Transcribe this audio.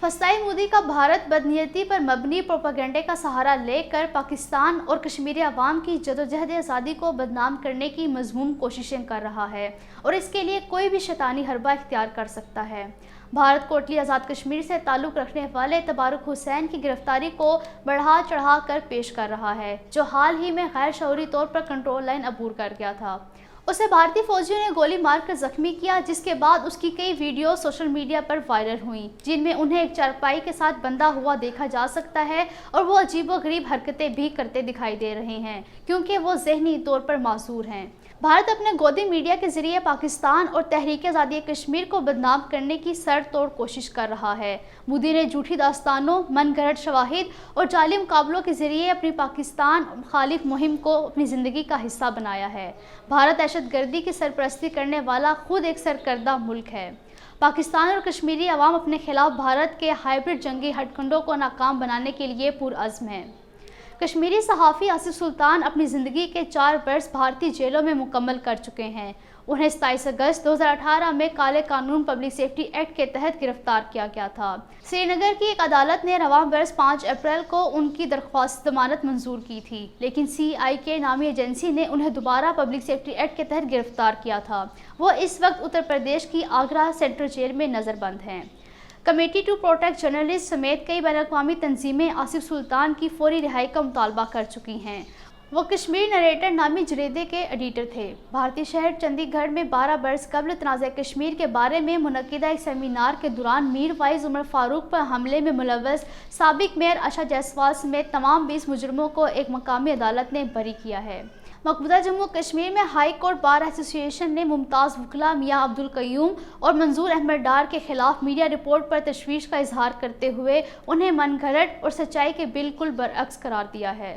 फसाई मोदी का भारत बदनीयती पर मबनी प्रोपेगेंडे का सहारा लेकर पाकिस्तान और कश्मीरी अवाम की जदोजहद आज़ादी को बदनाम करने की मज़मूम कोशिशें कर रहा है और इसके लिए कोई भी शैतानी हरबा इख्तियार कर सकता है। भारत कोटली आज़ाद कश्मीर से ताल्लुक़ रखने वाले तबारुक हुसैन की गिरफ्तारी को बढ़ा चढ़ा कर पेश कर रहा है, जो हाल ही में गैर शऊरी तौर पर कंट्रोल लाइन अबूर कर गया था। उसे भारतीय फौजियों ने गोली मारकर जख्मी किया, जिसके बाद उसकी कई वीडियो सोशल मीडिया पर वायरल हुई, जिनमें उन्हें एक चारपाई के साथ बंधा हुआ देखा जा सकता है और वो अजीबोगरीब हरकतें भी करते दिखाई दे रहे हैं, क्योंकि वो ज़हनी तौर पर मासूर हैं। भारत अपने गोदी मीडिया के जरिए पाकिस्तान और तहरीक आज़ादी कश्मीर को बदनाम करने की सर तोड़ कोशिश कर रहा है। मोदी ने झूठी दास्तानों, मनगढ़ंत शवाहिद और जाली मुकाबलों के जरिए अपनी पाकिस्तान मुखालिफ मुहिम को अपनी ज़िंदगी का हिस्सा बनाया है। भारत दहशतगर्दी की सरपरस्ती करने वाला खुद एक सरकर्दा मुल्क है। पाकिस्तान और कश्मीरी अवाम अपने खिलाफ भारत के हाइब्रिड जंगी हथकंडों को नाकाम बनाने के लिए पुरअज़्म है। कश्मीरी सहाफ़ी आसिफ सुल्तान अपनी ज़िंदगी के 4 बरस भारतीय जेलों में मुकम्मल कर चुके हैं। उन्हें 27 अगस्त 2018 में काले कानून पब्लिक सेफ्टी एक्ट के तहत गिरफ्तार किया गया था। श्रीनगर की एक अदालत ने रवां बरस 5 अप्रैल को उनकी दरख्वास्त जमानत मंजूर की थी, लेकिन CIK नामी एजेंसी ने उन्हें दोबारा पब्लिक सेफ्टी एक्ट के तहत गिरफ्तार किया था। वो इस वक्त उत्तर प्रदेश की आगरा सेंट्रल जेल में नज़रबंद हैं। कमेटी टू प्रोटेक्ट जर्नलिस्ट समेत कई बैनुल-अक़वामी तंजीमें आसिफ सुल्तान की फौरी रिहाई का मुतालबा कर चुकी हैं। वो कश्मीर नरेटर नामी जरीदे के एडिटर थे। भारतीय शहर चंडीगढ़ में 12 बरस कबल तनाज़ा कश्मीर के बारे में मुनक्किदा एक सेमिनार के दौरान मीर वाइज उमर फारूक पर हमले में मुलव्वस साबिक मेयर आशा जायसवाल समेत तमाम 20 मुजरमों को एक मकामी अदालत ने बरी किया है। मकबूजा जम्मू कश्मीर में हाई कोर्ट बार एसोसिएशन ने मुमताज़ वकला मियां अब्दुल क़य्यूम और मंजूर अहमद डार के खिलाफ मीडिया रिपोर्ट पर तशवीश का इजहार करते हुए उन्हें मनगढ़ंत और सच्चाई के बिल्कुल बरअक्स करार दिया है।